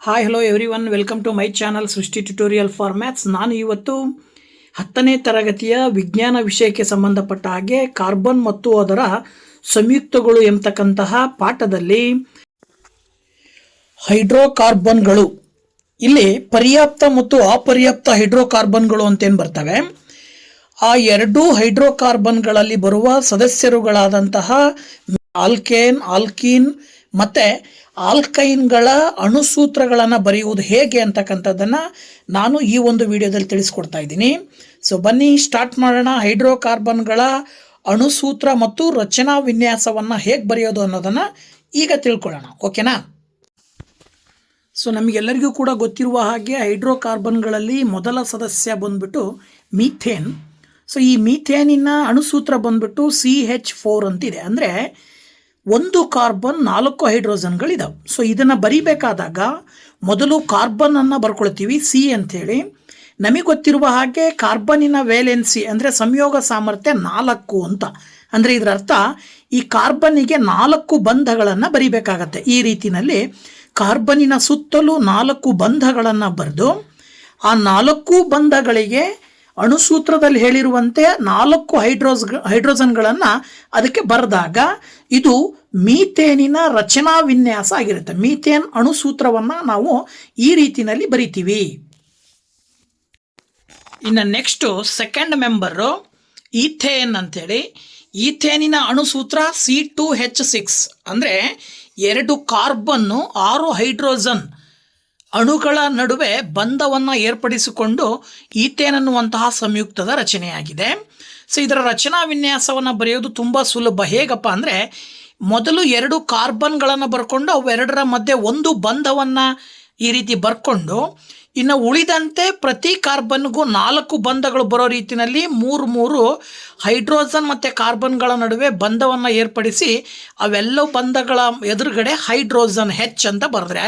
Hi hello everyone, welcome to my channel Srishti tutorial for maths. ನಾನು ಇವತ್ತು 10ನೇ ತರಗತಿಯ ವಿಜ್ಞಾನ ವಿಷಯಕ್ಕೆ ಸಂಬಂಧಪಟ್ಟ ಹಾಗೆ ಕಾರ್ಬನ್ ಮತ್ತು ಅದರ ಸಂಯುಕ್ತಗಳು ಎಂಬತಕ್ಕಂತಹ ಪಾಠದಲ್ಲಿ ಹೈಡ್ರೋಕಾರ್ಬನ್ಗಳು, ಇಲ್ಲಿ ಪರ್ಯಾಪ್ತ ಮತ್ತು ಅಪರ್ಯಾಪ್ತ ಹೈಡ್ರೋಕಾರ್ಬನ್ಗಳು ಅಂತೇನು ಬರ್ತವೆ, ಆ ಎರಡೂ ಹೈಡ್ರೋಕಾರ್ಬನ್ಗಳಲ್ಲಿ ಬರುವ ಸದಸ್ಯರುಗಳಾದಂತಹ ಆಲ್ಕೇನ್, ಆಲ್ಕೀನ್ ಮತ್ತು ಆಲ್ಕೈನ್ಗಳ ಅಣುಸೂತ್ರಗಳನ್ನು ಬರೆಯುವುದು ಹೇಗೆ ಅಂತಕ್ಕಂಥದ್ದನ್ನು ನಾನು ಈ ಒಂದು ವಿಡಿಯೋದಲ್ಲಿ ತಿಳಿಸ್ಕೊಡ್ತಾ ಇದ್ದೀನಿ. ಸೊ ಬನ್ನಿ ಸ್ಟಾರ್ಟ್ ಮಾಡೋಣ. ಹೈಡ್ರೋಕಾರ್ಬನ್ಗಳ ಅಣುಸೂತ್ರ ಮತ್ತು ರಚನಾ ವಿನ್ಯಾಸವನ್ನು ಹೇಗೆ ಬರೆಯೋದು ಅನ್ನೋದನ್ನು ಈಗ ತಿಳ್ಕೊಳ್ಳೋಣ. ಓಕೆನಾ? ಸೊ ನಮಗೆಲ್ಲರಿಗೂ ಕೂಡ ಗೊತ್ತಿರುವ ಹಾಗೆ ಹೈಡ್ರೋಕಾರ್ಬನ್ಗಳಲ್ಲಿ ಮೊದಲ ಸದಸ್ಯ ಬಂದ್ಬಿಟ್ಟು ಮೀಥೇನ್. ಸೊ ಈ ಮೀಥೇನಿನ ಅಣುಸೂತ್ರ ಬಂದ್ಬಿಟ್ಟು CH4 ಅಂತಿದೆ. ಅಂದರೆ ಒಂದು ಕಾರ್ಬನ್ 4 ಹೈಡ್ರೋಜನ್ಗಳಿದಾವೆ. ಸೊ ಇದನ್ನು ಬರಿಬೇಕಾದಾಗ ಮೊದಲು ಕಾರ್ಬನನ್ನು ಬರ್ಕೊಳ್ತೀವಿ C ಅಂಥೇಳಿ. ನಮಗೆ ಗೊತ್ತಿರುವ ಹಾಗೆ ಕಾರ್ಬನ್ನಿನ ವೇಲೆನ್ಸಿ ಅಂದರೆ ಸಂಯೋಗ ಸಾಮರ್ಥ್ಯ 4 ಅಂತ. ಅಂದರೆ ಇದರ ಅರ್ಥ ಈ ಕಾರ್ಬನ್ನಿಗೆ 4 ಬಂಧಗಳನ್ನು ಬರಿಬೇಕಾಗತ್ತೆ. ಈ ರೀತಿಯಲ್ಲಿ ಕಾರ್ಬನ್ನಿನ ಸುತ್ತಲೂ 4 ಬಂಧಗಳನ್ನು ಬರೆದು ಆ 4 ಬಂಧಗಳಿಗೆ ಅಣುಸೂತ್ರದಲ್ಲಿ ಹೇಳಿರುವಂತೆ 4 ಹೈಡ್ರೋಜನ್ಗಳನ್ನು ಅದಕ್ಕೆ ಬರೆದಾಗ ಇದು ಮೀಥೇನಿನ ರಚನಾ ವಿನ್ಯಾಸ ಆಗಿರುತ್ತೆ. ಮೀಥೇನ್ ಅಣುಸೂತ್ರವನ್ನು ನಾವು ಈ ರೀತಿಯಲ್ಲಿ ಬರಿತೀವಿ. ಇನ್ನು ನೆಕ್ಸ್ಟು ಸೆಕೆಂಡ್ ಮೆಂಬರು ಈಥೇನ್ ಅಂಥೇಳಿ. ಈಥೇನಿನ ಅಣುಸೂತ್ರ C2H6. ಅಂದರೆ 2 ಕಾರ್ಬನ್ನು 6 ಹೈಡ್ರೋಜನ್ ಅಣುಗಳ ನಡುವೆ ಬಂಧವನ್ನು ಏರ್ಪಡಿಸಿಕೊಂಡು ಈಥೇನ್ ಅನ್ನುವಂತಹ ಸಂಯುಕ್ತದ ರಚನೆಯಾಗಿದೆ. ಸೊ ಇದರ ರಚನಾ ವಿನ್ಯಾಸವನ್ನು ಬರೆಯೋದು ತುಂಬ ಸುಲಭ. ಹೇಗಪ್ಪ ಅಂದರೆ ಮೊದಲು 2 ಕಾರ್ಬನ್ಗಳನ್ನು ಬರ್ಕೊಂಡು ಅವೆರಡರ ಮಧ್ಯೆ ಒಂದು ಬಂಧವನ್ನು ಈ ರೀತಿ ಬರ್ಕೊಂಡು ಇನ್ನು ಉಳಿದಂತೆ ಪ್ರತಿ ಕಾರ್ಬನ್ಗೂ 4 ಬಂಧಗಳು ಬರೋ ರೀತಿಯಲ್ಲಿ 3 ಹೈಡ್ರೋಜನ್ ಮತ್ತು ಕಾರ್ಬನ್ಗಳ ನಡುವೆ ಬಂಧವನ್ನು ಏರ್ಪಡಿಸಿ ಅವೆಲ್ಲ ಬಂಧಗಳ ಎದುರುಗಡೆ ಹೈಡ್ರೋಜನ್ H ಅಂತ ಬರೆದ್ರೆ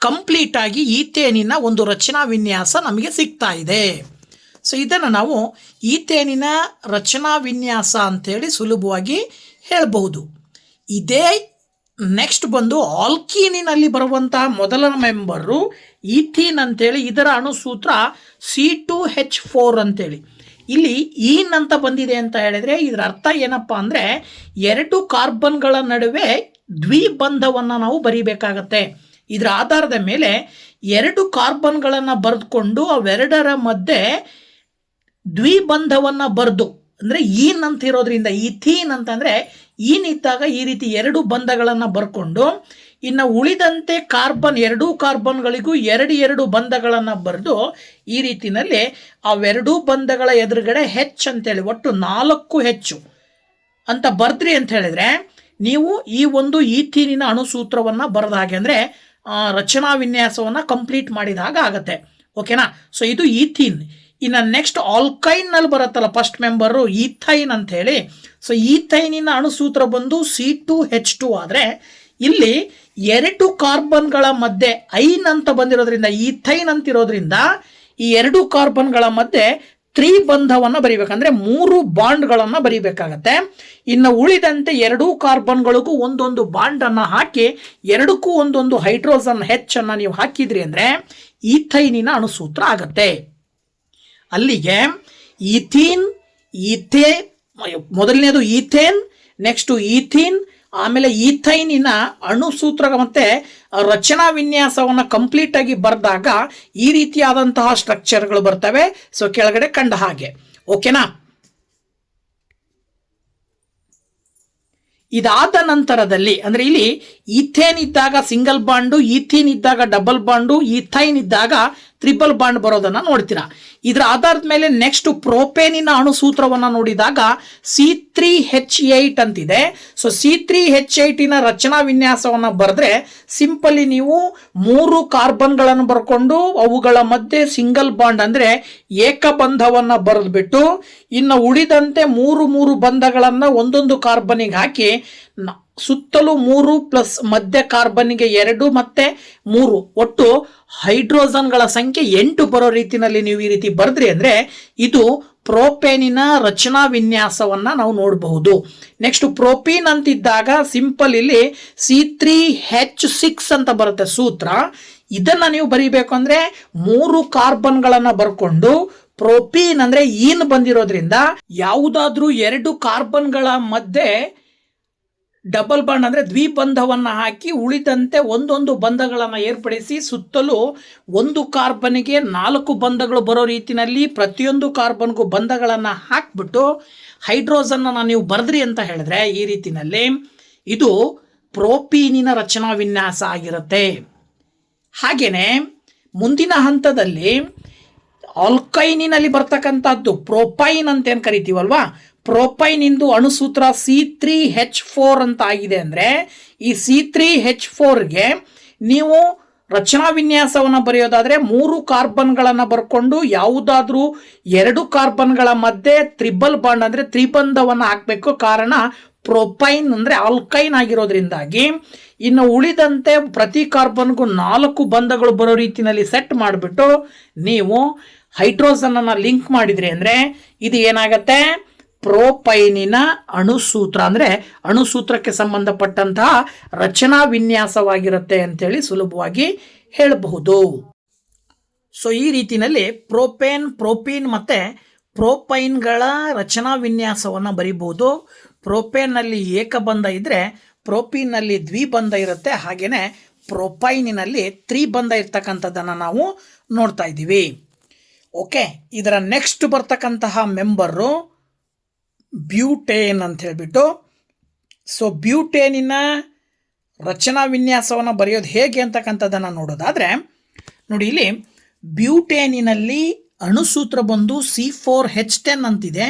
ಕಂಪ್ಲೀಟಾಗಿ ಈಥೇನಿನ ಒಂದು ರಚನಾ ವಿನ್ಯಾಸ ನಮಗೆ ಸಿಗ್ತಾ ಇದೆ. ಸೊ ಇದನ್ನು ನಾವು ಈಥೇನಿನ ರಚನಾ ವಿನ್ಯಾಸ ಅಂಥೇಳಿ ಸುಲಭವಾಗಿ ಹೇಳಬಹುದು. ಇದೇ ನೆಕ್ಸ್ಟ್ ಬಂದು ಆಲ್ಕೀನಿನಲ್ಲಿ ಬರುವಂತಹ ಮೊದಲ ಮೆಂಬರು ಈಥೀನ್ ಅಂಥೇಳಿ. ಇದರ ಅಣುಸೂತ್ರ C2H4 ಅಂಥೇಳಿ. ಇಲ್ಲಿ ಈನ್ ಅಂತ ಬಂದಿದೆ ಅಂತ ಹೇಳಿದರೆ ಇದರ ಅರ್ಥ ಏನಪ್ಪ ಅಂದರೆ 2 ಕಾರ್ಬನ್ಗಳ ನಡುವೆ ದ್ವಿಬಂಧವನ್ನು ನಾವು ಬರೀಬೇಕಾಗತ್ತೆ. ಇದರ ಆಧಾರದ ಮೇಲೆ 2 ಕಾರ್ಬನ್ಗಳನ್ನು ಬರೆದುಕೊಂಡು ಅವೆರಡರ ಮಧ್ಯೆ ದ್ವಿಬಂಧವನ್ನು ಬರೆದು, ಅಂದರೆ ಈನ್ ಅಂತ ಇರೋದ್ರಿಂದ ಈಥೀನ್ ಅಂತಂದರೆ ಈನ್ ಇದ್ದಾಗ ಈ ರೀತಿ 2 ಬಂಧಗಳನ್ನು ಬರ್ಕೊಂಡು ಇನ್ನು ಉಳಿದಂತೆ ಕಾರ್ಬನ್ 2 ಕಾರ್ಬನ್ಗಳಿಗೂ 2 ಬಂಧಗಳನ್ನು ಬರೆದು ಈ ರೀತಿಯಲ್ಲಿ ಅವೆರಡೂ ಬಂಧಗಳ ಎದುರುಗಡೆ H ಅಂತೇಳಿ ಒಟ್ಟು 4 H ಅಂತ ಬರೆದ್ರಿ ಅಂತ ಹೇಳಿದರೆ ನೀವು ಈ ಒಂದು ಈಥೀನಿನ ಅಣುಸೂತ್ರವನ್ನು ಬರೆದ ಹಾಗೆ, ಅಂದರೆ ರಚನಾ ವಿನ್ಯಾಸವನ್ನು ಕಂಪ್ಲೀಟ್ ಮಾಡಿದ ಹಾಗೆ ಆಗತ್ತೆ. ಓಕೆನಾ? ಸೊ ಇದು ಈಥೀನ್. ಇನ್ನು ನೆಕ್ಸ್ಟ್ ಆಲ್ಕೈನ್ನಲ್ಲಿ ಬರುತ್ತಲ್ಲ ಫಸ್ಟ್ ಮೆಂಬರು ಈಥೈನ್ ಅಂಥೇಳಿ. ಸೊ ಈಥೈನಿನ ಅಣುಸೂತ್ರ ಬಂದು C2H2 ಆದರೆ ಇಲ್ಲಿ 2 ಕಾರ್ಬನ್ಗಳ ಮಧ್ಯೆ ಐನ್ ಅಂತ ಬಂದಿರೋದ್ರಿಂದ ಈಥೈನ್ ಅಂತಿರೋದ್ರಿಂದ ಈ 2 ಕಾರ್ಬನ್ಗಳ ಮಧ್ಯೆ ತ್ರಿಬಂಧವನ್ನು ಬರಿಬೇಕಂದ್ರೆ 3 ಬಾಂಡ್ಗಳನ್ನು ಬರಿಬೇಕಾಗತ್ತೆ. ಇನ್ನು ಉಳಿದಂತೆ 2 ಕಾರ್ಬನ್ಗಳಿಗೂ ಒಂದೊಂದು ಬಾಂಡನ್ನು ಹಾಕಿ 2ಕ್ಕೂ ಒಂದೊಂದು ಹೈಡ್ರೋಜನ್ H ಅನ್ನು ನೀವು ಹಾಕಿದ್ರಿ ಅಂದರೆ ಈಥೈನಿನ ಅಣುಸೂತ್ರ ಆಗತ್ತೆ. ಅಲ್ಲಿಗೆ ಈಥೀನ್, ಮೊದಲನೇದು ಈಥೇನ್, ನೆಕ್ಸ್ಟು ಈಥೀನ್, ಆಮೇಲೆ ಈಥೈನಿನ ಅಣುಸೂತ್ರ ಮತ್ತು ರಚನಾ ವಿನ್ಯಾಸವನ್ನು ಕಂಪ್ಲೀಟಾಗಿ ಬರೆದಾಗ ಈ ರೀತಿಯಾದಂತಹ ಸ್ಟ್ರಕ್ಚರ್ಗಳು ಬರ್ತವೆ. ಸೊ ಕೆಳಗಡೆ ಕಂಡ ಹಾಗೆ. ಓಕೆನಾ? ಇದಾದ ನಂತರದಲ್ಲಿ ಅಂದರೆ ಇಲ್ಲಿ ಈಥೇನ್ ಇದ್ದಾಗ ಸಿಂಗಲ್ ಬಾಂಡು, ಈಥೀನ್ ಇದ್ದಾಗ ಡಬಲ್ ಬಾಂಡು, ಈಥೈನ್ ಇದ್ದಾಗ ತ್ರಿಬಲ್ ಬಾಂಡ್ ಬರೋದನ್ನು ನೋಡ್ತೀರಾ. ಇದರ ಆಧಾರದ ಮೇಲೆ ನೆಕ್ಸ್ಟ್ ಪ್ರೋಪೇನಿನ ಅಣುಸೂತ್ರವನ್ನು ನೋಡಿದಾಗ C3H8 ಅಂತಿದೆ. ಸೊ C3H8ನ ರಚನಾ ವಿನ್ಯಾಸವನ್ನು ಬರೆದ್ರೆ ಸಿಂಪಲಿ ನೀವು 3 ಕಾರ್ಬನ್ಗಳನ್ನು ಬರ್ಕೊಂಡು ಅವುಗಳ ಮಧ್ಯೆ ಸಿಂಗಲ್ ಬಾಂಡ್ ಅಂದರೆ ಏಕಬಂಧವನ್ನು ಬರೆದ್ಬಿಟ್ಟು ಇನ್ನು ಉಳಿದಂತೆ 3 ಬಂಧಗಳನ್ನು ಒಂದೊಂದು ಕಾರ್ಬನ್ನಿಗೆ ಹಾಕಿ ಸುತ್ತಲೂ 3 ಪ್ಲಸ್ ಮಧ್ಯ ಕಾರ್ಬನ್ಗೆ 2 ಮತ್ತೆ 3 ಒಟ್ಟು ಹೈಡ್ರೋಜನ್ಗಳ ಸಂಖ್ಯೆ 8 ಬರೋ ರೀತಿಯಲ್ಲಿ ನೀವು ಈ ರೀತಿ ಬರೆದ್ರಿ ಅಂದ್ರೆ ಇದು ಪ್ರೋಪೇನಿನ ರಚನಾ ವಿನ್ಯಾಸವನ್ನ ನಾವು ನೋಡಬಹುದು. ನೆಕ್ಸ್ಟ್ ಪ್ರೋಪೀನ್ ಅಂತಿದ್ದಾಗ ಸಿಂಪಲ್ ಇಲ್ಲಿ C3H6 ಅಂತ ಬರುತ್ತೆ ಸೂತ್ರ. ಇದನ್ನ ನೀವು ಬರೀಬೇಕು ಅಂದ್ರೆ 3 ಕಾರ್ಬನ್ಗಳನ್ನ ಬರ್ಕೊಂಡು ಪ್ರೋಪೀನ್ ಅಂದ್ರೆ ಈನ್ ಬಂದಿರೋದ್ರಿಂದ ಯಾವುದಾದ್ರೂ 2 ಕಾರ್ಬನ್ಗಳ ಮಧ್ಯೆ ಡಬಲ್ ಬಾಂಡ್ ಅಂದ್ರೆ ದ್ವಿಬಂಧವನ್ನ ಹಾಕಿ ಉಳಿದಂತೆ ಒಂದೊಂದು ಬಂಧಗಳನ್ನು ಏರ್ಪಡಿಸಿ ಸುತ್ತಲೂ 1 ಕಾರ್ಬನ್ಗೆ 4 ಬಂಧಗಳು ಬರೋ ರೀತಿಯಲ್ಲಿ ಪ್ರತಿಯೊಂದು ಕಾರ್ಬನ್ಗೂ ಬಂಧಗಳನ್ನು ಹಾಕ್ಬಿಟ್ಟು ಹೈಡ್ರೋಜನ್ ನೀವು ಬರೆದ್ರಿ ಅಂತ ಹೇಳಿದ್ರೆ ಈ ರೀತಿನಲ್ಲಿ ಇದು ಪ್ರೋಪೀನಿನ ರಚನಾ ವಿನ್ಯಾಸ ಆಗಿರುತ್ತೆ. ಹಾಗೇನೆ ಮುಂದಿನ ಹಂತದಲ್ಲಿ ಆಲ್ಕೈನಿನಲ್ಲಿ ಬರ್ತಕ್ಕಂಥದ್ದು ಪ್ರೋಪೈನ್ ಅಂತ ಏನು ಕರಿತೀವಲ್ವಾ, ಪ್ರೋಪೈನ್ ಇಂದು ಅಣುಸೂತ್ರ C3H4 ಅಂತ ಆಗಿದೆ ಅಂದ್ರೆ ಈ C3H4ಗೆ ನೀವು ರಚನಾ ವಿನ್ಯಾಸವನ್ನು ಬರೆಯೋದಾದ್ರೆ 3 ಕಾರ್ಬನ್ಗಳನ್ನು ಬರ್ಕೊಂಡು ಯಾವುದಾದ್ರೂ 2 ಕಾರ್ಬನ್ಗಳ ಮಧ್ಯೆ ತ್ರಿಬಲ್ ಬಾಂಡ್ ಅಂದ್ರೆ ತ್ರಿಬಂಧವನ್ನು ಹಾಕಬೇಕು. ಕಾರಣ ಪ್ರೋಪೈನ್ ಅಂದ್ರೆ ಆಲ್ಕೈನ್ ಆಗಿರೋದ್ರಿಂದಾಗಿ. ಇನ್ನು ಉಳಿದಂತೆ ಪ್ರತಿ ಕಾರ್ಬನ್ಗೂ 4 ಬಂಧಗಳು ಬರೋ ರೀತಿಯಲ್ಲಿ ಸೆಟ್ ಮಾಡಿಬಿಟ್ಟು ನೀವು ಹೈಡ್ರೋಜನ್ ಅನ್ನ ಲಿಂಕ್ ಮಾಡಿದ್ರಿ ಅಂದ್ರೆ ಇದು ಏನಾಗತ್ತೆ, ಪ್ರೋಪೈನಿನ ಅಣುಸೂತ್ರ ಅಂದ್ರೆ ಅಣುಸೂತ್ರಕ್ಕೆ ಸಂಬಂಧಪಟ್ಟಂತಹ ರಚನಾ ವಿನ್ಯಾಸವಾಗಿರುತ್ತೆ ಅಂತೇಳಿ ಸುಲಭವಾಗಿ ಹೇಳಬಹುದು. ಸೊ ಈ ರೀತಿಯಲ್ಲಿ ಪ್ರೋಪೀನ್ ಮತ್ತೆ ಪ್ರೋಪೈನ್ಗಳ ರಚನಾ ವಿನ್ಯಾಸವನ್ನು ಬರೀಬಹುದು. ಪ್ರೋಪೇನ್ನಲ್ಲಿ ಏಕಬಂಧ ಇದ್ರೆ ಪ್ರೋಪೀನ್ನಲ್ಲಿ ದ್ವಿಬಂಧ ಇರುತ್ತೆ. ಹಾಗೇನೆ ಪ್ರೋಪೈನಿನಲ್ಲಿ ತ್ರಿಬಂಧ ಇರ್ತಕ್ಕಂಥದ್ದನ್ನು ನಾವು ನೋಡ್ತಾ ಇದ್ದೀವಿ. ಓಕೆ, ಇದರ ನೆಕ್ಸ್ಟ್ ಬರ್ತಕ್ಕಂತಹ ಮೆಂಬರು ಬ್ಯೂಟೇನ್ ಅಂತ ಹೇಳ್ಬಿಟ್ಟು. ಸೊ ಬ್ಯೂಟೇನಿನ ರಚನಾ ವಿನ್ಯಾಸವನ್ನು ಬರೆಯೋದು ಹೇಗೆ ಅಂತಕ್ಕಂಥದ್ದನ್ನು ನೋಡೋದಾದರೆ ನೋಡಿ, ಇಲ್ಲಿ ಬ್ಯೂಟೇನಿನಲ್ಲಿ ಅಣುಸೂತ್ರ ಬಂದು C4H10 ಅಂತಿದೆ.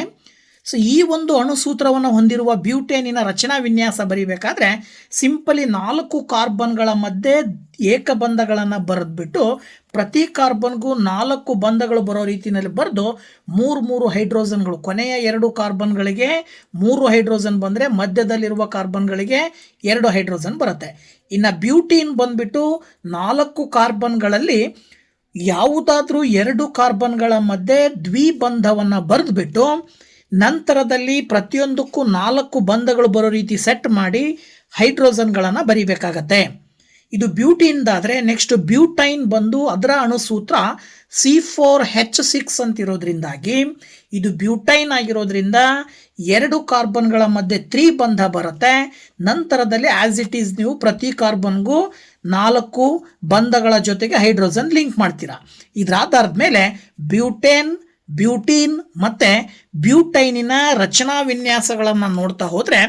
ಸೊ ಈ ಒಂದು ಅಣುಸೂತ್ರವನ್ನು ಹೊಂದಿರುವ ಬ್ಯೂಟೇನಿನ ರಚನಾ ವಿನ್ಯಾಸ ಬರೀಬೇಕಾದ್ರೆ ಸಿಂಪಲಿ 4 ಕಾರ್ಬನ್ಗಳ ಮಧ್ಯೆ ಏಕಬಂಧಗಳನ್ನು ಬರೆದ್ಬಿಟ್ಟು ಪ್ರತಿ ಕಾರ್ಬನ್ಗೂ 4 ಬಂಧಗಳು ಬರೋ ರೀತಿಯಲ್ಲಿ ಬರೆದು 3 ಹೈಡ್ರೋಜನ್ಗಳು, ಕೊನೆಯ 2 ಕಾರ್ಬನ್ಗಳಿಗೆ 3 ಹೈಡ್ರೋಜನ್ ಬಂದರೆ ಮಧ್ಯದಲ್ಲಿರುವ ಕಾರ್ಬನ್ಗಳಿಗೆ 2 ಹೈಡ್ರೋಜನ್ ಬರುತ್ತೆ. ಇನ್ನು ಬ್ಯೂಟೀನ್ ಬಂದ್ಬಿಟ್ಟು 4 ಕಾರ್ಬನ್ಗಳಲ್ಲಿ ಯಾವುದಾದ್ರೂ 2 ಕಾರ್ಬನ್ಗಳ ಮಧ್ಯೆ ದ್ವಿಬಂಧವನ್ನು ಬರೆದ್ಬಿಟ್ಟು ನಂತರದಲ್ಲಿ ಪ್ರತಿಯೊಂದಕ್ಕೂ 4 ಬಂಧಗಳು ಬರೋ ರೀತಿ ಸೆಟ್ ಮಾಡಿ ಹೈಡ್ರೋಜನ್ಗಳನ್ನು ಬರೀಬೇಕಾಗತ್ತೆ. ಇದು ಬ್ಯೂಟೀನ್ದಾದರೆ ನೆಕ್ಸ್ಟ್ ಬ್ಯೂಟೈನ್ ಬಂದು ಅದರ ಅಣುಸೂತ್ರ C4H6 ಅಂತಿರೋದ್ರಿಂದಾಗಿ ಇದು ಬ್ಯೂಟೈನ್ ಆಗಿರೋದ್ರಿಂದ 2 ಕಾರ್ಬನ್ಗಳ ಮಧ್ಯೆ ತ್ರಿಬಂಧ ಬರುತ್ತೆ. ನಂತರದಲ್ಲಿ ಆಸ್ ಇಟ್ ಈಸ್ ನೀವು ಪ್ರತಿ ಕಾರ್ಬನ್ಗೂ 4 ಬಂಧಗಳ ಜೊತೆಗೆ ಹೈಡ್ರೋಜನ್ ಲಿಂಕ್ ಮಾಡ್ತೀರಾ. ಇದರ ಆಧಾರದ ಮೇಲೆ ಬ್ಯೂಟೀನ್ ಮತ್ತು ಬ್ಯೂಟೈನಿನ ರಚನಾ ವಿನ್ಯಾಸಗಳನ್ನು ನೋಡ್ತಾ ಹೋದರೆ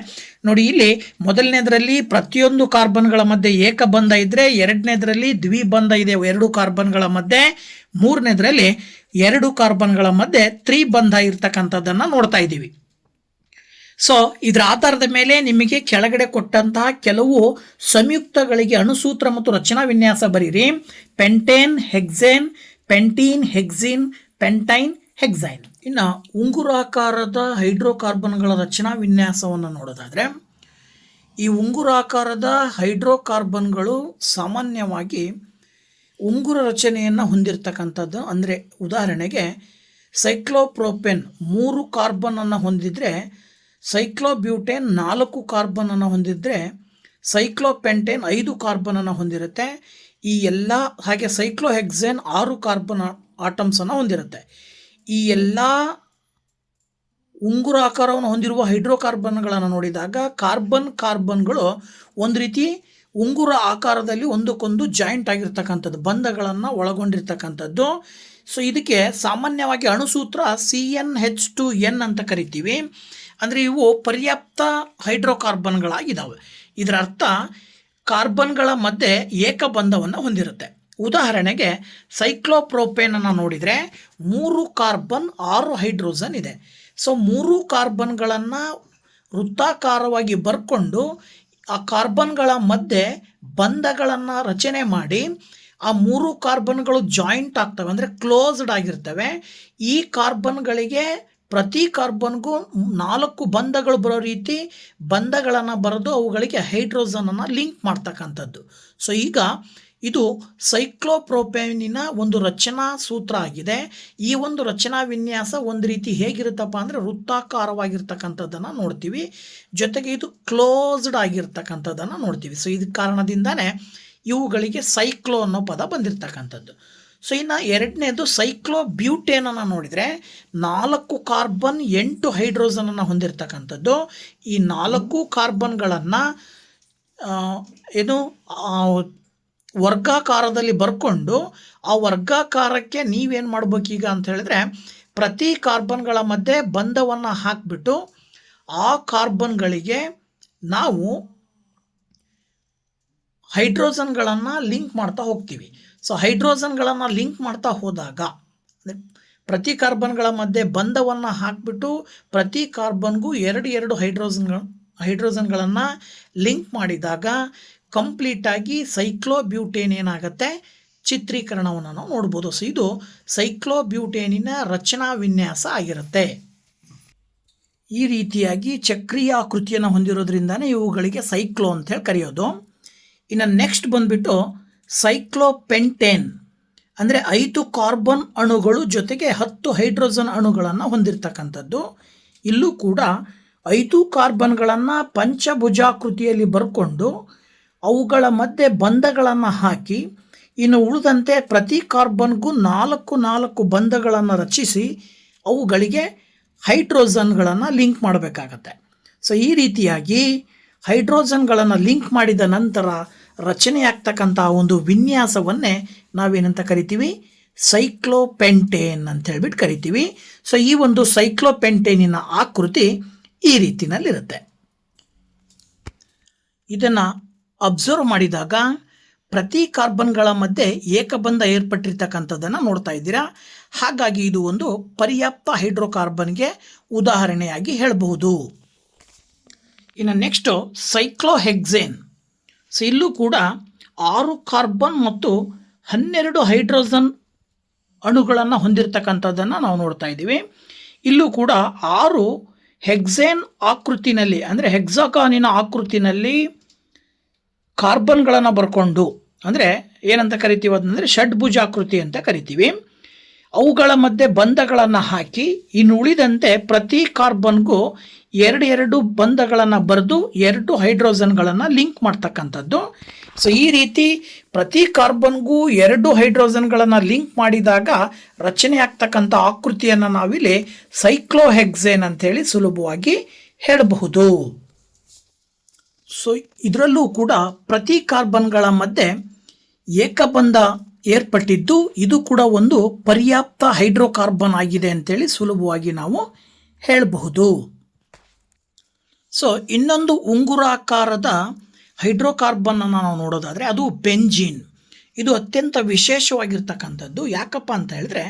ನೋಡಿ, ಇಲ್ಲಿ ಮೊದಲನೇದರಲ್ಲಿ ಪ್ರತಿಯೊಂದು ಕಾರ್ಬನ್ಗಳ ಮಧ್ಯೆ ಏಕಬಂಧ ಇದ್ದರೆ, ಎರಡನೇದರಲ್ಲಿ ದ್ವಿಬಂಧ ಇದೆ 2 ಕಾರ್ಬನ್ಗಳ ಮಧ್ಯೆ, ಮೂರನೇದರಲ್ಲಿ 2 ಕಾರ್ಬನ್ಗಳ ಮಧ್ಯೆ ತ್ರಿಬಂಧ ಇರ್ತಕ್ಕಂಥದ್ದನ್ನು ನೋಡ್ತಾ ಇದ್ದೀವಿ. ಸೊ ಇದರ ಆಧಾರದ ಮೇಲೆ ನಿಮಗೆ ಕೆಳಗಡೆ ಕೊಟ್ಟಂತಹ ಕೆಲವು ಸಂಯುಕ್ತಗಳಿಗೆ ಅಣುಸೂತ್ರ ಮತ್ತು ರಚನಾ ವಿನ್ಯಾಸ ಬರೀರಿ. Pentane, ಹೆಕ್ಸೇನ್, pentene, ಹೆಕ್ಸಿನ್, ಪೆಂಟೈನ್, ಹೆಕ್ಸೈನ್. ಇನ್ನು ಉಂಗುರಾಕಾರದ ಹೈಡ್ರೋಕಾರ್ಬನ್ಗಳ ರಚನಾ ವಿನ್ಯಾಸವನ್ನು ನೋಡೋದಾದರೆ ಈ ಉಂಗುರಾಕಾರದ ಹೈಡ್ರೋಕಾರ್ಬನ್ಗಳು ಸಾಮಾನ್ಯವಾಗಿ ಉಂಗುರ ರಚನೆಯನ್ನು ಹೊಂದಿರತಕ್ಕಂಥದ್ದು. ಅಂದರೆ ಉದಾಹರಣೆಗೆ ಸೈಕ್ಲೋಪ್ರೋಪೇನ್ 3 ಕಾರ್ಬನನ್ನು ಹೊಂದಿದ್ರೆ, ಸೈಕ್ಲೋಬ್ಯೂಟೇನ್ 4 ಕಾರ್ಬನನ್ನು ಹೊಂದಿದ್ರೆ, ಸೈಕ್ಲೋಪೆಂಟೇನ್ 5 ಕಾರ್ಬನನ್ನು ಹೊಂದಿರುತ್ತೆ. ಈ ಎಲ್ಲ ಹಾಗೆ ಸೈಕ್ಲೋಹೆಕ್ಸೇನ್ 6 ಕಾರ್ಬನ್ ಆಟಮ್ಸನ್ನು ಹೊಂದಿರುತ್ತೆ. ಈ ಎಲ್ಲ ಉಂಗುರ ಆಕಾರವನ್ನು ಹೊಂದಿರುವ ಹೈಡ್ರೋಕಾರ್ಬನ್ಗಳನ್ನು ನೋಡಿದಾಗ ಕಾರ್ಬನ್ಗಳು ಒಂದು ರೀತಿ ಉಂಗುರ ಆಕಾರದಲ್ಲಿ ಒಂದಕ್ಕೊಂದು ಜಾಯಿಂಟ್ ಆಗಿರ್ತಕ್ಕಂಥದ್ದು, ಬಂಧಗಳನ್ನು ಒಳಗೊಂಡಿರ್ತಕ್ಕಂಥದ್ದು. ಸೊ ಇದಕ್ಕೆ ಸಾಮಾನ್ಯವಾಗಿ ಅಣುಸೂತ್ರ CnH2n ಅಂತ ಕರಿತೀವಿ. ಅಂದರೆ ಇವು ಪರ್ಯಾಪ್ತ ಹೈಡ್ರೋಕಾರ್ಬನ್ಗಳಾಗಿದ್ದಾವೆ. ಇದರ ಅರ್ಥ ಕಾರ್ಬನ್ಗಳ ಮಧ್ಯೆ ಏಕಬಂಧವನ್ನು ಹೊಂದಿರುತ್ತೆ. ಉದಾಹರಣೆಗೆ ಸೈಕ್ಲೋಪ್ರೋಪೇನನ್ನು ನೋಡಿದರೆ 3 ಕಾರ್ಬನ್ 6 ಹೈಡ್ರೋಜನ್ ಇದೆ. ಸೊ 3 ಕಾರ್ಬನ್ಗಳನ್ನು ವೃತ್ತಾಕಾರವಾಗಿ ಬರ್ಕೊಂಡು ಆ ಕಾರ್ಬನ್ಗಳ ಮಧ್ಯೆ ಬಂಧಗಳನ್ನು ರಚನೆ ಮಾಡಿ ಆ 3 ಕಾರ್ಬನ್ಗಳು ಜಾಯಿಂಟ್ ಆಗ್ತವೆ, ಅಂದರೆ ಕ್ಲೋಸ್ಡ್ ಆಗಿರ್ತವೆ. ಈ ಕಾರ್ಬನ್ಗಳಿಗೆ ಪ್ರತಿ ಕಾರ್ಬನ್ಗೂ 4 ಬಂಧಗಳು ಬರೋ ರೀತಿ ಬಂಧಗಳನ್ನು ಬರೆದು ಅವುಗಳಿಗೆ ಹೈಡ್ರೋಜನನ್ನು ಲಿಂಕ್ ಮಾಡ್ತಕ್ಕಂಥದ್ದು. ಸೊ ಈಗ ಇದು ಸೈಕ್ಲೋಪ್ರೋಪೇನಿನ ಒಂದು ರಚನಾ ಸೂತ್ರ ಆಗಿದೆ. ಈ ಒಂದು ರಚನಾ ವಿನ್ಯಾಸ ಒಂದು ರೀತಿ ಹೇಗಿರುತ್ತಪ್ಪ ಅಂದರೆ ವೃತ್ತಾಕಾರವಾಗಿರ್ತಕ್ಕಂಥದ್ದನ್ನು ನೋಡ್ತೀವಿ, ಜೊತೆಗೆ ಇದು ಕ್ಲೋಸ್ಡ್ ಆಗಿರ್ತಕ್ಕಂಥದ್ದನ್ನು ನೋಡ್ತೀವಿ. ಸೊ ಇದಕ್ಕೆ ಕಾರಣದಿಂದನೇ ಇವುಗಳಿಗೆ ಸೈಕ್ಲೋ ಅನ್ನೋ ಪದ ಬಂದಿರತಕ್ಕಂಥದ್ದು. ಸೊ ಇನ್ನು ಎರಡನೇದು ಸೈಕ್ಲೋಬ್ಯೂಟೇನನ್ನು ನೋಡಿದರೆ 4 ಕಾರ್ಬನ್ 8 ಹೈಡ್ರೋಜನನ್ನು ಹೊಂದಿರತಕ್ಕಂಥದ್ದು. ಈ 4 ಕಾರ್ಬನ್ಗಳನ್ನು ಏನು ವರ್ಗಾಕಾರದಲ್ಲಿ ಬರ್ಕೊಂಡು ಆ ವರ್ಗಾಕಾರಕ್ಕೆ ನೀವೇನು ಮಾಡ್ಬೇಕೀಗ ಅಂತ ಹೇಳಿದ್ರೆ ಪ್ರತಿ ಕಾರ್ಬನ್ಗಳ ಮಧ್ಯೆ ಬಂಧವನ್ನು ಹಾಕಿಬಿಟ್ಟು ಆ ಕಾರ್ಬನ್ಗಳಿಗೆ ನಾವು ಹೈಡ್ರೋಜನ್ಗಳನ್ನು ಲಿಂಕ್ ಮಾಡ್ತಾ ಹೋಗ್ತೀವಿ. ಸೊ ಹೈಡ್ರೋಜನ್ಗಳನ್ನು ಲಿಂಕ್ ಮಾಡ್ತಾ ಹೋದಾಗ ಪ್ರತಿ ಕಾರ್ಬನ್ಗಳ ಮಧ್ಯೆ ಬಂಧವನ್ನು ಹಾಕಿಬಿಟ್ಟು ಪ್ರತಿ ಕಾರ್ಬನ್ಗೂ 2 ಹೈಡ್ರೋಜನ್ಗಳನ್ನು ಲಿಂಕ್ ಮಾಡಿದಾಗ ಕಂಪ್ಲೀಟಾಗಿ ಸೈಕ್ಲೋಬ್ಯೂಟೇನ್ ಏನಾಗುತ್ತೆ ಚಿತ್ರೀಕರಣವನ್ನು ನಾವು ನೋಡ್ಬೋದು. ಸೊ ಇದು ಸೈಕ್ಲೋಬ್ಯೂಟೇನಿನ ರಚನಾ ವಿನ್ಯಾಸ ಆಗಿರುತ್ತೆ. ಈ ರೀತಿಯಾಗಿ ಚಕ್ರೀಯ ಆಕೃತಿಯನ್ನು ಹೊಂದಿರೋದ್ರಿಂದನೇ ಇವುಗಳಿಗೆ ಸೈಕ್ಲೋ ಅಂತೇಳಿ ಕರೆಯೋದು. ಇನ್ನು ನೆಕ್ಸ್ಟ್ ಬಂದುಬಿಟ್ಟು ಸೈಕ್ಲೋಪೆಂಟೇನ್ ಅಂದರೆ 5 ಕಾರ್ಬನ್ ಅಣುಗಳು ಜೊತೆಗೆ 10 ಹೈಡ್ರೋಜನ್ ಅಣುಗಳನ್ನು ಹೊಂದಿರತಕ್ಕಂಥದ್ದು. ಇಲ್ಲೂ ಕೂಡ 5 ಕಾರ್ಬನ್ಗಳನ್ನು ಪಂಚಭುಜಾಕೃತಿಯಲ್ಲಿ ಬರ್ಕೊಂಡು ಅವುಗಳ ಮಧ್ಯೆ ಬಂಧಗಳನ್ನು ಹಾಕಿ ಇನ್ನು ಉಳಿದಂತೆ ಪ್ರತಿ ಕಾರ್ಬನ್ಗೂ 4 ಬಂಧಗಳನ್ನು ರಚಿಸಿ ಅವುಗಳಿಗೆ ಹೈಡ್ರೋಜನ್ಗಳನ್ನು ಲಿಂಕ್ ಮಾಡಬೇಕಾಗತ್ತೆ. ಸೊ ಈ ರೀತಿಯಾಗಿ ಹೈಡ್ರೋಜನ್ಗಳನ್ನು ಲಿಂಕ್ ಮಾಡಿದ ನಂತರ ರಚನೆಯಾಗ್ತಕ್ಕಂಥ ಒಂದು ವಿನ್ಯಾಸವನ್ನೇ ನಾವೇನಂತ ಕರಿತೀವಿ, ಸೈಕ್ಲೋಪೆಂಟೇನ್ ಅಂತ ಹೇಳ್ಬಿಟ್ಟು ಕರಿತೀವಿ. ಸೊ ಈ ಒಂದು ಸೈಕ್ಲೋಪೆಂಟೇನಿನ ಆಕೃತಿ ಈ ರೀತಿಯಲ್ಲಿರುತ್ತೆ. ಇದನ್ನು ಅಬ್ಸರ್ವ್ ಮಾಡಿದಾಗ ಪ್ರತಿ ಕಾರ್ಬನ್ಗಳ ಮಧ್ಯೆ ಏಕಬಂಧ ಏರ್ಪಟ್ಟಿರ್ತಕ್ಕಂಥದ್ದನ್ನು ನೋಡ್ತಾ ಇದ್ದೀರಾ. ಹಾಗಾಗಿ ಇದು ಒಂದು ಪರ್ಯಾಪ್ತ ಹೈಡ್ರೋಕಾರ್ಬನ್ಗೆ ಉದಾಹರಣೆಯಾಗಿ ಹೇಳಬಹುದು. ಇನ್ನು ನೆಕ್ಸ್ಟು ಸೈಕ್ಲೋಹೆಕ್ಸೇನ್. ಸೊ ಇಲ್ಲೂ ಕೂಡ 6 ಕಾರ್ಬನ್ ಮತ್ತು 12 ಹೈಡ್ರೋಜನ್ ಅಣುಗಳನ್ನು ಹೊಂದಿರತಕ್ಕಂಥದ್ದನ್ನು ನಾವು ನೋಡ್ತಾ ಇದ್ದೀವಿ. ಇಲ್ಲೂ ಕೂಡ 6 ಹೆಕ್ಸೇನ್ ಆಕೃತಿನಲ್ಲಿ ಅಂದರೆ ಹೆಕ್ಸಾಗಾನಿನ ಆಕೃತಿನಲ್ಲಿ ಕಾರ್ಬನ್ಗಳನ್ನು ಬರ್ಕೊಂಡು ಅಂದರೆ ಏನಂತ ಕರಿತೀವಿ ಅಂದರೆ ಷಡ್ಭುಜಾಕೃತಿ ಅಂತ ಕರಿತೀವಿ. ಅವುಗಳ ಮಧ್ಯೆ ಬಂಧಗಳನ್ನು ಹಾಕಿ ಇನ್ನು ಉಳಿದಂತೆ ಪ್ರತಿ ಕಾರ್ಬನ್ಗೂ 2 ಬಂಧಗಳನ್ನು ಬರೆದು 2 ಹೈಡ್ರೋಜನ್ಗಳನ್ನು ಲಿಂಕ್ ಮಾಡ್ತಕ್ಕಂಥದ್ದು. ಸೊ ಈ ರೀತಿ ಪ್ರತಿ ಕಾರ್ಬನ್ಗೂ 2 ಹೈಡ್ರೋಜನ್ಗಳನ್ನು ಲಿಂಕ್ ಮಾಡಿದಾಗ ರಚನೆ ಆಗ್ತಕ್ಕಂಥ ಆಕೃತಿಯನ್ನು ನಾವಿಲ್ಲಿ ಸೈಕ್ಲೋಹೆಕ್ಸೇನ್ ಅಂತೇಳಿ ಸುಲಭವಾಗಿ ಹೇಳಬಹುದು. ಸೊ ಇದರಲ್ಲೂ ಕೂಡ ಪ್ರತಿ ಕಾರ್ಬನ್ಗಳ ಮಧ್ಯೆ ಏಕಬಂಧ ಏರ್ಪಟ್ಟಿದ್ದು ಇದು ಕೂಡ ಒಂದು ಪರ್ಯಾಪ್ತ ಹೈಡ್ರೋಕಾರ್ಬನ್ ಆಗಿದೆ ಅಂತೇಳಿ ಸುಲಭವಾಗಿ ನಾವು ಹೇಳಬಹುದು. ಸೊ ಇನ್ನೊಂದು ಉಂಗುರಾಕಾರದ ಹೈಡ್ರೋಕಾರ್ಬನ್ ಅನ್ನು ನಾವು ನೋಡೋದಾದರೆ ಅದು ಬೆಂಜೀನ್. ಇದು ಅತ್ಯಂತ ವಿಶೇಷವಾಗಿರ್ತಕ್ಕಂಥದ್ದು. ಯಾಕಪ್ಪ ಅಂತ ಹೇಳಿದ್ರೆ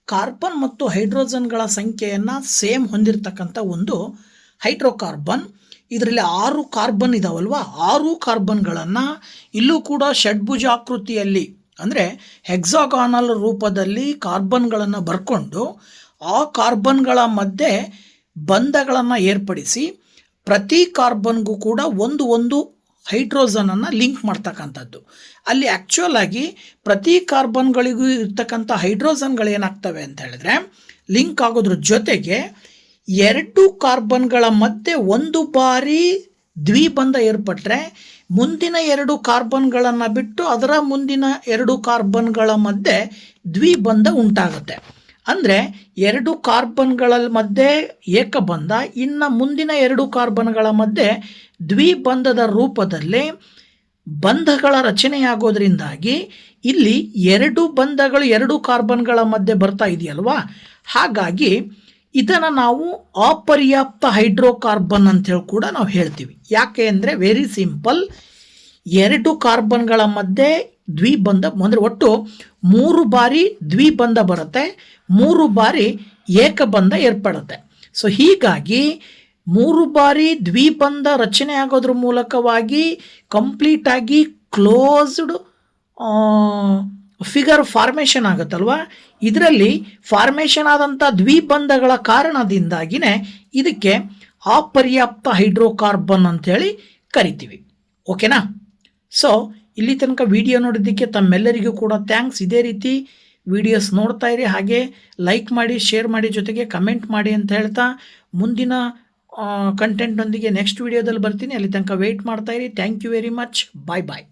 ಕಾರ್ಬನ್ ಮತ್ತು ಹೈಡ್ರೋಜನ್ಗಳ ಸಂಖ್ಯೆಯನ್ನು ಸೇಮ್ ಹೊಂದಿರತಕ್ಕಂಥ ಒಂದು ಹೈಡ್ರೋಕಾರ್ಬನ್. ಇದರಲ್ಲಿ 6 ಕಾರ್ಬನ್ ಇದಾವಲ್ವ, 6 ಕಾರ್ಬನ್ಗಳನ್ನು ಇಲ್ಲೂ ಕೂಡ ಷಡ್ಭುಜಾಕೃತಿಯಲ್ಲಿ ಅಂದರೆ ಹೆಕ್ಸಾಗಾನಲ್ ರೂಪದಲ್ಲಿ ಕಾರ್ಬನ್ಗಳನ್ನು ಬರ್ಕೊಂಡು ಆ ಕಾರ್ಬನ್ಗಳ ಮಧ್ಯೆ ಬಂಧಗಳನ್ನು ಏರ್ಪಡಿಸಿ ಪ್ರತಿ ಕಾರ್ಬನ್ಗೂ ಕೂಡ ಒಂದು ಹೈಡ್ರೋಜನನ್ನು ಲಿಂಕ್ ಮಾಡ್ತಕ್ಕಂಥದ್ದು. ಅಲ್ಲಿ ಆ್ಯಕ್ಚುಯಲ್ ಆಗಿ ಪ್ರತಿ ಕಾರ್ಬನ್ಗಳಿಗೂ ಇರ್ತಕ್ಕಂಥ ಹೈಡ್ರೋಜನ್ಗಳೇನಾಗ್ತವೆ ಅಂತ ಹೇಳಿದ್ರೆ ಲಿಂಕ್ ಆಗೋದ್ರ ಜೊತೆಗೆ 2 ಕಾರ್ಬನ್ಗಳ ಮಧ್ಯೆ ಒಂದು ಬಾರಿ ದ್ವಿಬಂಧ ಏರ್ಪಟ್ಟರೆ ಮುಂದಿನ 2 ಕಾರ್ಬನ್ಗಳನ್ನು ಬಿಟ್ಟು ಅದರ ಮುಂದಿನ 2 ಕಾರ್ಬನ್ಗಳ ಮಧ್ಯೆ ದ್ವಿಬಂಧ ಉಂಟಾಗುತ್ತೆ. ಅಂದರೆ 2 ಕಾರ್ಬನ್ಗಳ ಮಧ್ಯೆ ಏಕಬಂಧ, ಇನ್ನು ಮುಂದಿನ 2 ಕಾರ್ಬನ್ಗಳ ಮಧ್ಯೆ ದ್ವಿಬಂಧದ ರೂಪದಲ್ಲಿ ಬಂಧಗಳ ರಚನೆಯಾಗೋದ್ರಿಂದಾಗಿ ಇಲ್ಲಿ 2 ಬಂಧಗಳು 2 ಕಾರ್ಬನ್ಗಳ ಮಧ್ಯೆ ಬರ್ತಾ ಇದೆಯಲ್ವಾ, ಹಾಗಾಗಿ ಇದನ್ನು ನಾವು ಅಪರ್ಯಾಪ್ತ ಹೈಡ್ರೋಕಾರ್ಬನ್ ಅಂತೇಳಿ ಕೂಡ ನಾವು ಹೇಳ್ತೀವಿ. ಯಾಕೆ ಅಂದರೆ ವೆರಿ ಸಿಂಪಲ್, 2 ಕಾರ್ಬನ್ಗಳ ಮಧ್ಯೆ ದ್ವಿಬಂಧ ಅಂದರೆ ಒಟ್ಟು 3 ಬಾರಿ ದ್ವಿಬಂಧ ಬರುತ್ತೆ, 3 ಬಾರಿ ಏಕಬಂಧ ಏರ್ಪಡುತ್ತೆ. ಸೊ ಹೀಗಾಗಿ 3 ಬಾರಿ ದ್ವಿಬಂಧ ರಚನೆ ಆಗೋದ್ರ ಮೂಲಕವಾಗಿ ಕಂಪ್ಲೀಟಾಗಿ ಕ್ಲೋಸ್ಡ್ ಫಿಗರ್ ಫಾರ್ಮೇಷನ್ ಆಗುತ್ತಲ್ವಾ, ಇದರಲ್ಲಿ ಫಾರ್ಮೇಷನ್ ಆದಂಥ ದ್ವಿಬಂಧಗಳ ಕಾರಣದಿಂದಾಗಿನೇ ಇದಕ್ಕೆ ಅಪರ್ಯಾಪ್ತ ಹೈಡ್ರೋಕಾರ್ಬನ್ ಅಂತೇಳಿ ಕರಿತೀವಿ. ಓಕೆನಾ? ಸೊ ಇಲ್ಲಿ ತನಕ ವಿಡಿಯೋ ನೋಡಿದ್ದಕ್ಕೆ ತಮ್ಮೆಲ್ಲರಿಗೂ ಕೂಡ ಥ್ಯಾಂಕ್ಸ್. ಇದೇ ರೀತಿ ವಿಡಿಯೋಸ್ ನೋಡ್ತಾ ಇರಿ, ಹಾಗೆ ಲೈಕ್ ಮಾಡಿ, ಶೇರ್ ಮಾಡಿ, ಜೊತೆಗೆ ಕಮೆಂಟ್ ಮಾಡಿ ಅಂತ ಹೇಳ್ತಾ ಮುಂದಿನ ಕಂಟೆಂಟ್ನೊಂದಿಗೆ ನೆಕ್ಸ್ಟ್ ವಿಡಿಯೋದಲ್ಲಿ ಬರ್ತೀನಿ. ಅಲ್ಲಿ ತನಕ ವೆಯ್ಟ್ ಮಾಡ್ತಾ ಇರಿ. Thank you very much. Bye bye.